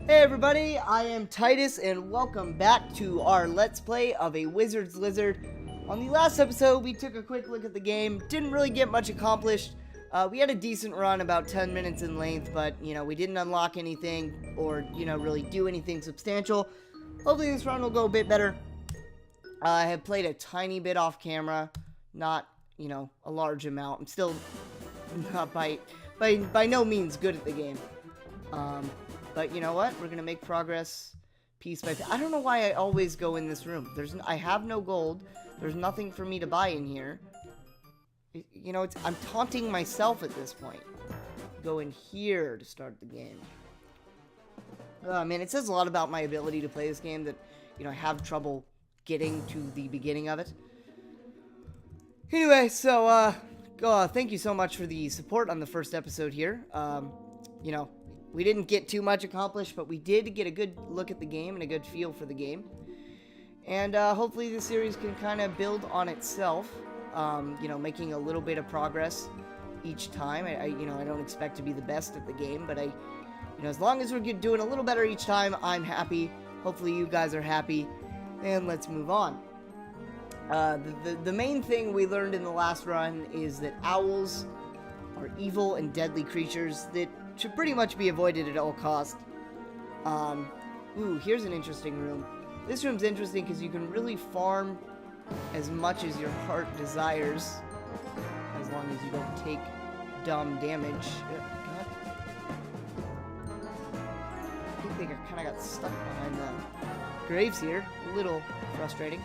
Hey everybody, I am Titus and welcome back to our Let's Play of a Wizard's Lizard. On the last episode, we took a quick look at the game, didn't really get much accomplished. We had a decent run, about 10 minutes in length, but, we didn't unlock anything or, really do anything substantial. Hopefully this run will go a bit better. I have played a tiny bit off camera, not, a large amount. I'm still not by no means good at the game. But you know what? We're gonna make progress piece by piece. I don't know why I always go in this room. I have no gold. There's nothing for me to buy in here. I'm taunting myself at this point. Go in here to start the game. Man, it says a lot about my ability to play this game that, I have trouble getting to the beginning of it. Anyway, so, thank you so much for the support on the first episode here. We didn't get too much accomplished, but we did get a good look at the game and a good feel for the game. And hopefully this series can kind of build on itself, making a little bit of progress each time. I don't expect to be the best at the game, but as long as we're doing a little better each time, I'm happy. Hopefully you guys are happy, and let's move on. The main thing we learned in the last run is that owls are evil and deadly creatures that should pretty much be avoided at all costs. Here's an interesting room. This room's interesting because you can really farm as much as your heart desires, as long as you don't take dumb damage. God. I think they kind of got stuck behind the graves here. A little frustrating.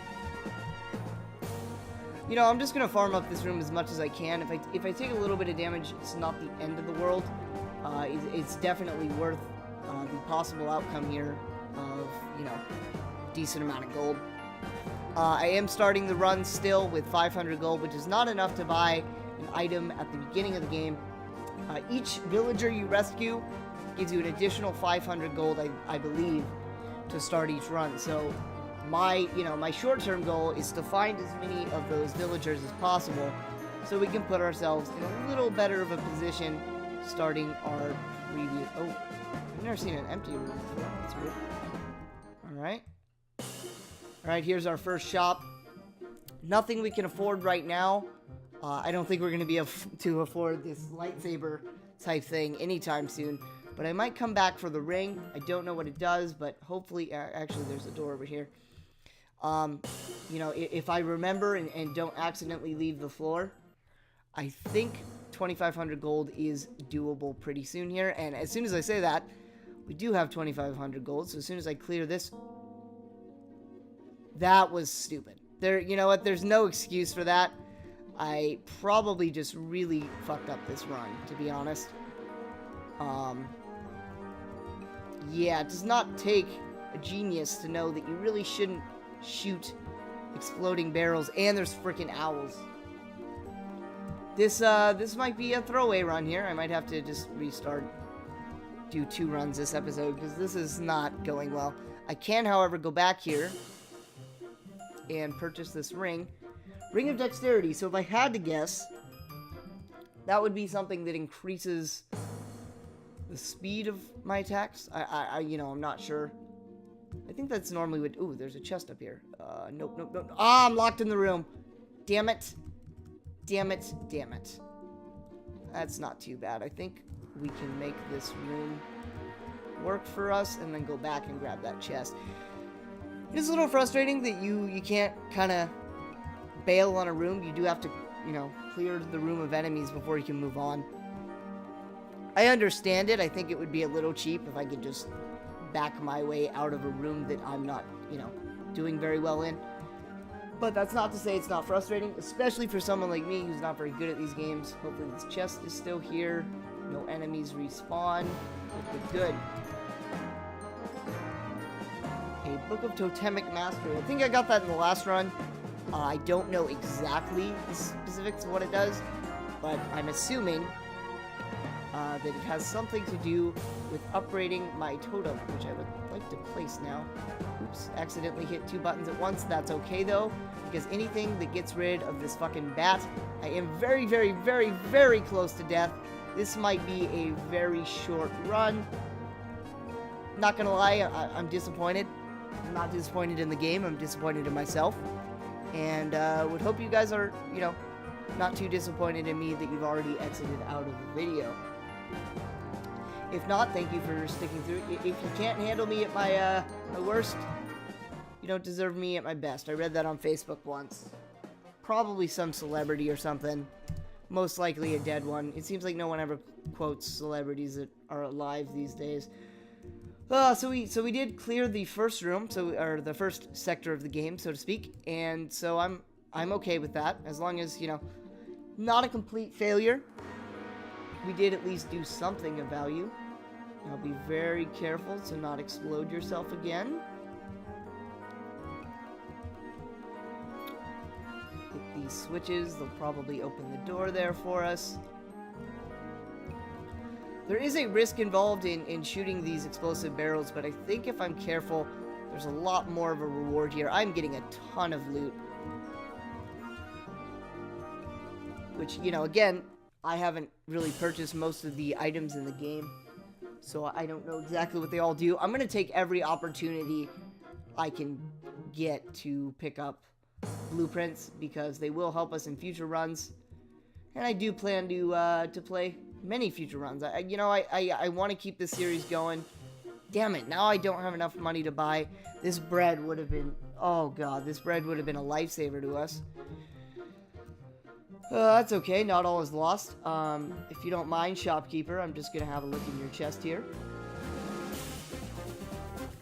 I'm just gonna farm up this room as much as I can. If I take a little bit of damage, it's not the end of the world. It's definitely worth the possible outcome here of, a decent amount of gold. I am starting the run still with 500 gold, which is not enough to buy an item at the beginning of the game. Each villager you rescue gives you an additional 500 gold, I believe, to start each run. So my short-term goal is to find as many of those villagers as possible so we can put ourselves in a little better of a position starting our previous... Oh, I've never seen an empty room before. That's weird. Alright. Alright, here's our first shop. Nothing we can afford right now. I don't think we're going to be able to afford this lightsaber type thing anytime soon. But I might come back for the ring. I don't know what it does, but hopefully... actually, there's a door over here. If I remember and don't accidentally leave the floor, I think 2,500 gold is doable pretty soon here. And as soon as I say that, we do have 2,500 gold. So as soon as I clear this... That was stupid. You know what? There's no excuse for that. I probably just really fucked up this run, to be honest. Yeah, it does not take a genius to know that you really shouldn't shoot exploding barrels, and there's freaking owls. This might be a throwaway run here. I might have to just restart, do 2 runs this episode, because this is not going well. I can, however, go back here and purchase this ring. Ring of Dexterity. So if I had to guess, that would be something that increases the speed of my attacks. I'm not sure. I think that's normally what... Ooh, there's a chest up here. Nope. Ah, I'm locked in the room. Damn it. Damn it. That's not too bad. I think we can make this room work for us and then go back and grab that chest. It is a little frustrating that you can't kind of bail on a room. You do have to, clear the room of enemies before you can move on. I understand it. I think it would be a little cheap if I could just back my way out of a room that I'm not, doing very well in. But that's not to say it's not frustrating, especially for someone like me who's not very good at these games. Hopefully this chest is still here. No enemies respawn. Good. A Book of Totemic Mastery. I think I got that in the last run. I don't know exactly the specifics of what it does, but I'm assuming that it has something to do with upgrading my totem, which I would like to place now. Oops, accidentally hit 2 buttons at once. That's okay, though, because anything that gets rid of this fucking bat, I am very, very, very, very close to death. This might be a very short run. not gonna lie, I'm disappointed. I'm not disappointed in the game, I'm disappointed in myself. And would hope you guys are, you know, not too disappointed in me that you've already exited out of the video. If not, thank you for sticking through. If you can't handle me at my my worst, you don't deserve me at my best. I read that on Facebook once. Probably some celebrity or something. Most likely a dead one. It seems like no one ever quotes celebrities that are alive these days. So we did clear the first room, or the first sector of the game, so to speak, and so I'm okay with that, as long as, you know, not a complete failure. We did at least do something of value. Now be very careful to not explode yourself again. Hit these switches, they'll probably open the door there for us. There is a risk involved in shooting these explosive barrels, but I think if I'm careful, there's a lot more of a reward here. I'm getting a ton of loot. Which, you know, again, I haven't really purchased most of the items in the game, so I don't know exactly what they all do. I'm going to take every opportunity I can get to pick up blueprints, because they will help us in future runs. And I do plan to play many future runs. I want to keep this series going. Damn it, now I don't have enough money to buy. This bread would have been, oh god, this bread would have been a lifesaver to us. That's okay, not all is lost. If you don't mind, shopkeeper, I'm just gonna have a look in your chest here.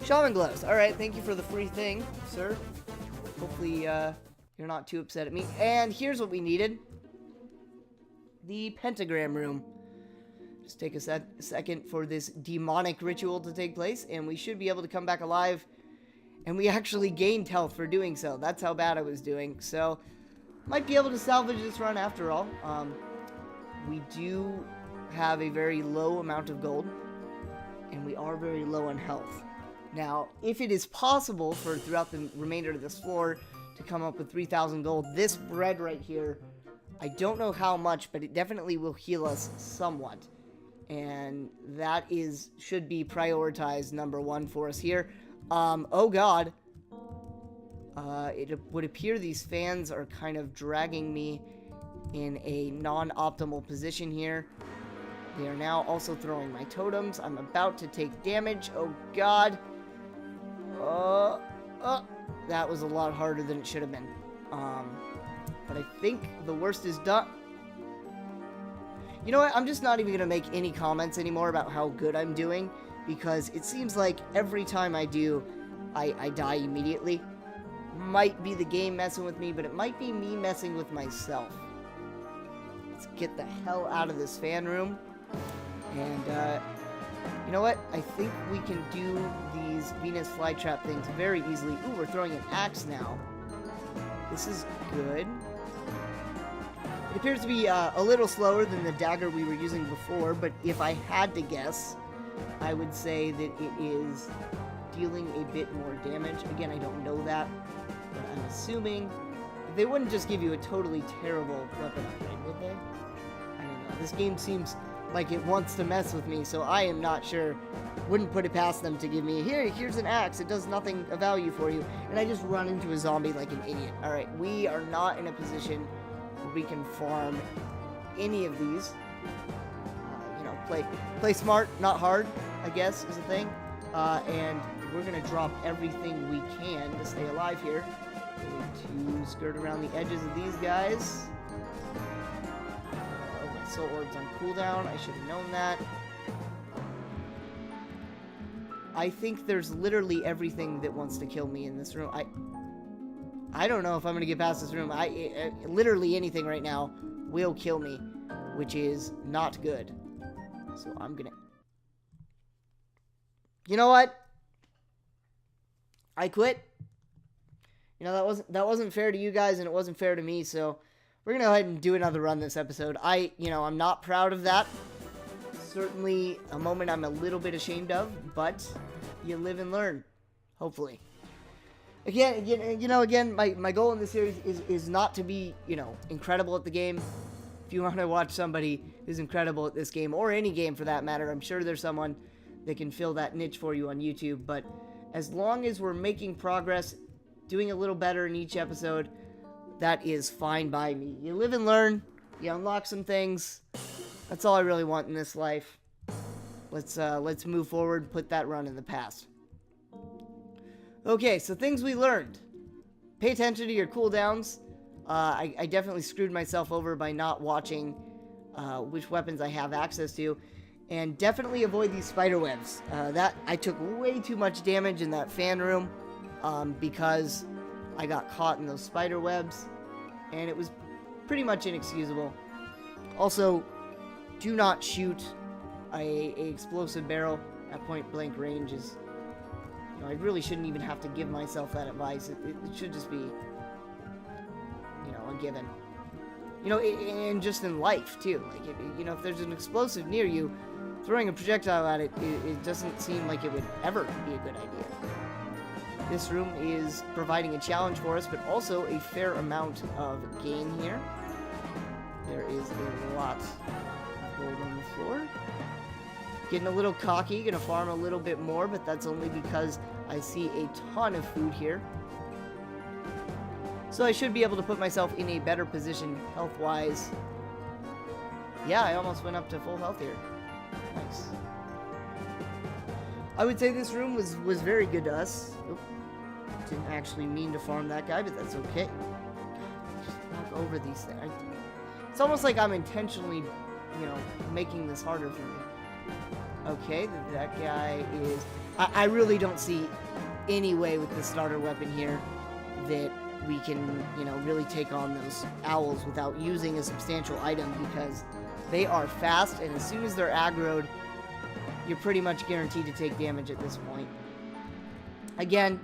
Shaman gloves. Alright, thank you for the free thing, sir. Hopefully, you're not too upset at me. And here's what we needed. The pentagram room. Just take a second for this demonic ritual to take place, and we should be able to come back alive. And we actually gained health for doing so. That's how bad I was doing. So, might be able to salvage this run after all. We do have a very low amount of gold, and we are very low on health. Now, if it is possible for throughout the remainder of this floor to come up with 3,000 gold, this bread right here, I don't know how much, but it definitely will heal us somewhat. And that should be prioritized #1 for us here. Oh god. It would appear these fans are kind of dragging me in a non-optimal position here. They are now also throwing my totems. I'm about to take damage. Oh god. That was a lot harder than it should have been. But I think the worst is done. You know what? I'm just not even going to make any comments anymore about how good I'm doing, because it seems like every time I do, I die immediately. Might be the game messing with me, but it might be me messing with myself. Let's get the hell out of this fan room. And, you know what? I think we can do these Venus flytrap things very easily. Ooh, we're throwing an axe now. This is good. It appears to be a little slower than the dagger we were using before, but if I had to guess, I would say that it is dealing a bit more damage. Again, I don't know that, but I'm assuming they wouldn't just give you a totally terrible weapon upgrade, would they? I don't know. This game seems like it wants to mess with me, so I am not sure. Wouldn't put it past them to give me, here's an axe, it does nothing of value for you, and I just run into a zombie like an idiot. Alright, we are not in a position where we can farm any of these. You know, play smart, not hard, I guess, is the thing. And we're going to drop everything we can to stay alive here. Going to skirt around the edges of these guys. My soul orb's on cooldown. I should have known that. I think there's literally everything that wants to kill me in this room. I don't know if I'm going to get past this room. Literally anything right now will kill me, which is not good. So I'm going to... You know what? I quit. You know, that wasn't fair to you guys, and it wasn't fair to me, so we're going to go ahead and do another run this episode. I'm not proud of that. Certainly a moment I'm a little bit ashamed of, but you live and learn, hopefully. Again, my goal in this series is not to be, incredible at the game. If you want to watch somebody who's incredible at this game, or any game for that matter, I'm sure there's someone that can fill that niche for you on YouTube. But as long as we're making progress, doing a little better in each episode, that is fine by me. You live and learn. You unlock some things. That's all I really want in this life. Let's move forward, put that run in the past. Okay, so things we learned. Pay attention to your cooldowns. I definitely screwed myself over by not watching which weapons I have access to. And definitely avoid these spider webs. I took way too much damage in that fan room because I got caught in those spider webs. And it was pretty much inexcusable. Also, do not shoot a explosive barrel at point blank range. I really shouldn't even have to give myself that advice. It should just be, a given. And just in life, too. Like, if there's an explosive near you, throwing a projectile at it, it doesn't seem like it would ever be a good idea. This room is providing a challenge for us, but also a fair amount of gain here. There is a lot of gold on the floor. Getting a little cocky, gonna farm a little bit more, but that's only because I see a ton of food here. So I should be able to put myself in a better position health-wise. Yeah, I almost went up to full health here. Nice. I would say this room was very good to us. Oop. Didn't actually mean to farm that guy, but that's okay. Just walk over these things. It's almost like I'm intentionally, making this harder for me. Okay, that guy is... I really don't see any way with the starter weapon here that we can, really take on those owls without using a substantial item, because they are fast, and as soon as they're aggroed, you're pretty much guaranteed to take damage at this point. Again,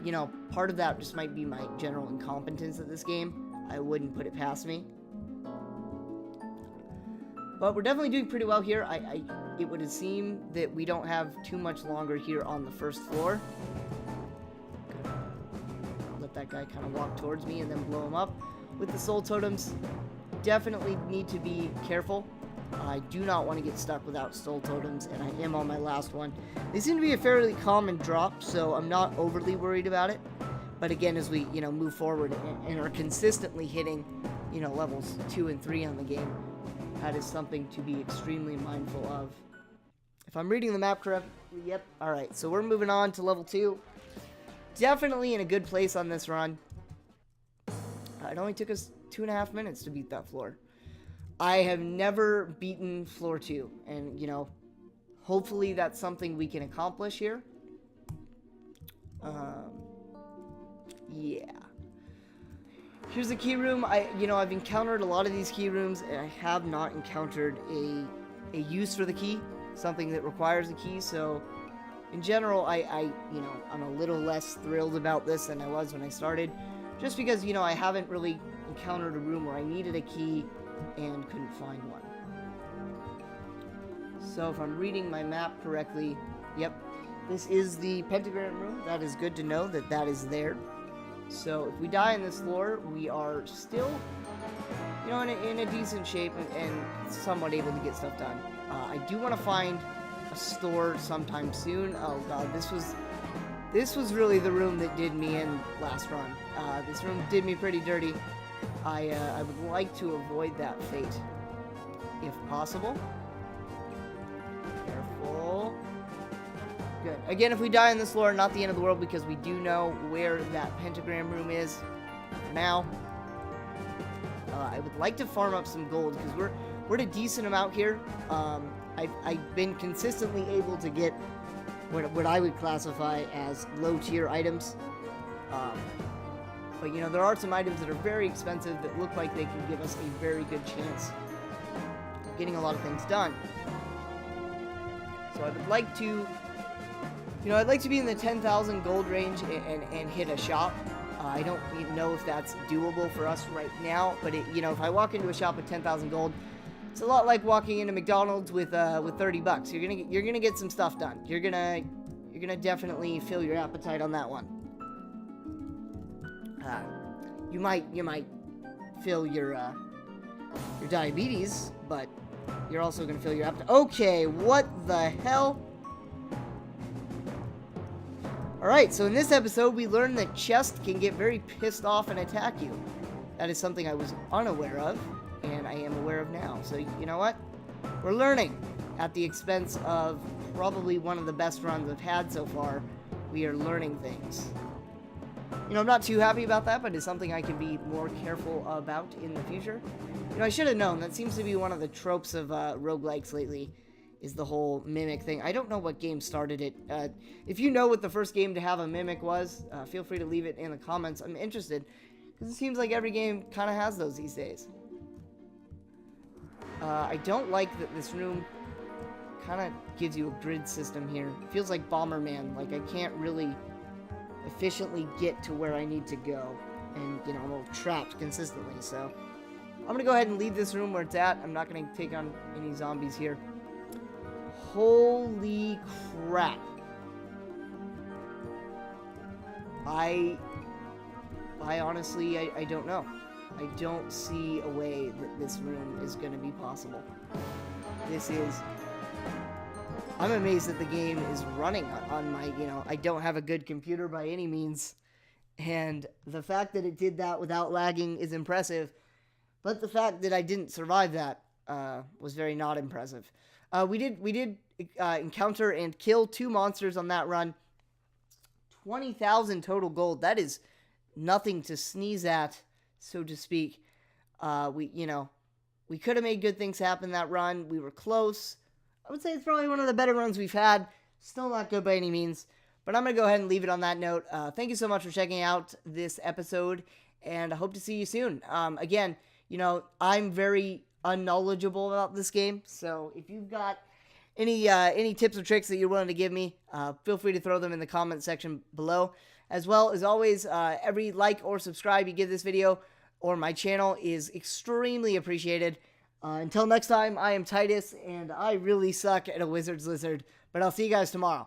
part of that just might be my general incompetence at this game. I wouldn't put it past me. But we're definitely doing pretty well here. It would seem that we don't have too much longer here on the first floor. Let that guy kind of walk towards me and then blow him up. With the soul totems, definitely need to be careful. I do not want to get stuck without soul totems, and I am on my last one. They seem to be a fairly common drop, so I'm not overly worried about it. But again, as we, move forward and are consistently hitting, levels 2 and 3 on the game, that is something to be extremely mindful of. If I'm reading the map correctly, yep. Alright, so we're moving on to level 2. Definitely in a good place on this run. It only took us 2.5 minutes to beat that floor. I have never beaten floor 2, and, hopefully that's something we can accomplish here. Yeah. Here's the key room. I've encountered a lot of these key rooms, and I have not encountered a use for the key, something that requires a key. So, in general, I'm a little less thrilled about this than I was when I started, just because I haven't really encountered a room where I needed a key and couldn't find one. So, if I'm reading my map correctly, yep, this is the pentagram room. That is good to know that is there. So if we die in this floor, we are still, in a decent shape and somewhat able to get stuff done. I do want to find a store sometime soon. Oh god, this was really the room that did me in last run. This room did me pretty dirty. I would like to avoid that fate, if possible. Careful. Good. Again, if we die in this floor, not the end of the world, because we do know where that pentagram room is for now. I would like to farm up some gold, because we're at a decent amount here. I've been consistently able to get what I would classify as low-tier items. But, there are some items that are very expensive that look like they can give us a very good chance of getting a lot of things done. So I would like to... I'd like to be in the 10,000 gold range and hit a shop. I don't know if that's doable for us right now, but if I walk into a shop with 10,000 gold, it's a lot like walking into McDonald's with 30 bucks. You're gonna get some stuff done. You're gonna definitely fill your appetite on that one. You might fill your diabetes, but you're also gonna fill your appetite. Okay, what the hell? Alright, so in this episode, we learned that chests can get very pissed off and attack you. That is something I was unaware of, and I am aware of now. So, you know what? We're learning at the expense of probably one of the best runs I've had so far. We are learning things. You know, I'm not too happy about that, but it's something I can be more careful about in the future. You know, I should have known. That seems to be one of the tropes of roguelikes lately, is the whole mimic thing. I don't know what game started it. If you know what the first game to have a mimic was, feel free to leave it in the comments. I'm interested, because it seems like every game kind of has those these days. I don't like that this room kind of gives you a grid system here. It feels like Bomberman. Like I can't really efficiently get to where I need to go. And, you know, I'm a little trapped consistently. So I'm going to go ahead and leave this room where it's at. I'm not going to take on any zombies here. Holy crap. I honestly, I don't know. I don't see a way that this room is going to be possible. This is... I'm amazed that the game is running on my, you know, I don't have a good computer by any means. And the fact that it did that without lagging is impressive. But the fact that I didn't survive that was very not impressive. We did encounter and kill 2 monsters on that run. 20,000 total gold. That is nothing to sneeze at, so to speak. We could have made good things happen that run. We were close. I would say it's probably one of the better runs we've had. Still not good by any means. But I'm going to go ahead and leave it on that note. Thank you so much for checking out this episode. And I hope to see you soon. Again, you know, I'm very unknowledgeable about this game. So if you've got any tips or tricks that you're willing to give me, feel free to throw them in the comment section below. As well as always, every like or subscribe you give this video or my channel is extremely appreciated. Until next time, I am Titus, and I really suck at a wizard's lizard, but I'll see you guys tomorrow.